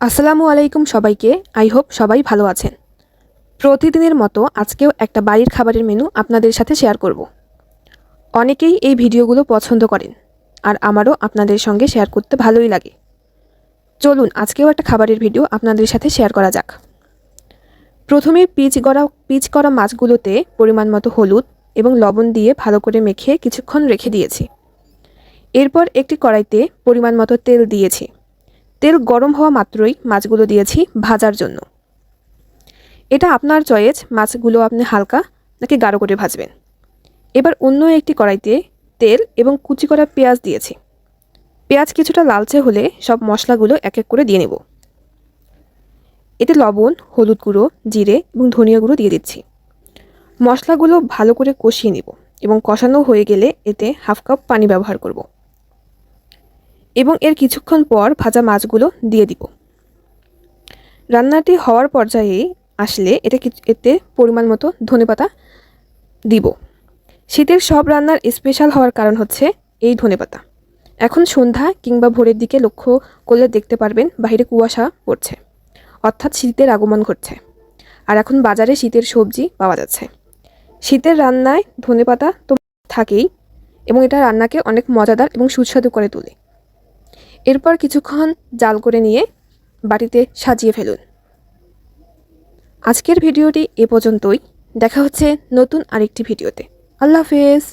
আসসালামু আলাইকুম সবাইকে। আই হোপ সবাই ভালো আছেন। প্রতিদিনের মতো আজকেও একটা বাড়ির খাবারের মেনু আপনাদের সাথে শেয়ার করব। অনেকেই এই ভিডিওগুলো পছন্দ করেন, আর আমারও আপনাদের সঙ্গে শেয়ার করতে ভালোই লাগে। চলুন আজকেও একটা খাবারের ভিডিও আপনাদের সাথে শেয়ার করা যাক। প্রথমে পিচ করা মাছগুলোতে পরিমাণ মতো হলুদ এবং লবণ দিয়ে ভালো করে মেখে কিছুক্ষণ রেখে দিয়েছি। এরপর একটি কড়াইতে পরিমাণ মতো তেল দিয়েছি। তেল গরম হওয়া মাত্রই মাছগুলো দিয়েছি ভাজার জন্য। এটা আপনার চয়েস, মাছগুলো আপনি হালকা নাকি গাঢ় করে ভাজবেন। এবার অন্য একটি কড়াইতে তেল এবং কুচি করা পেঁয়াজ দিয়েছি। পেঁয়াজ কিছুটা লালচে হলে সব মশলাগুলো এক এক করে দিয়ে নেব। এতে লবণ, হলুদ গুঁড়ো, জিরে এবং ধনিয়া গুঁড়ো দিয়ে দিচ্ছি। মশলাগুলো ভালো করে কষিয়ে নেব এবং কষানো হয়ে গেলে এতে হাফ কাপ পানি ব্যবহার করব এবং এর কিছুক্ষণ পর ভাজা মাছগুলো দিয়ে দিব। রান্নাটি হওয়ার পর্যায়ে আসলে এতে পরিমাণ মতো ধনেপাতা দিব। শীতের সব রান্নার স্পেশাল হওয়ার কারণ হচ্ছে এই ধনেপাতা। এখন সন্ধ্যা কিংবা ভোরের দিকে লক্ষ্য করলে দেখতে পারবেন বাইরে কুয়াশা পড়ছে, অর্থাৎ শীতের আগমন ঘটছে। আর এখন বাজারে শীতের সবজি পাওয়া যাচ্ছে। শীতের রান্নায় ধনেপাতা তো থাকেই এবং এটা রান্নাকে অনেক মজাদার এবং সুস্বাদু করে তোলে। এরপর কিছুক্ষণ জাল করে নিয়ে বাটিতে সাজিয়ে ফেলুন। আজকের ভিডিওটি এ পর্যন্তই। দেখা হচ্ছে নতুন আরেকটি ভিডিওতে। আল্লাহ হাফেজ।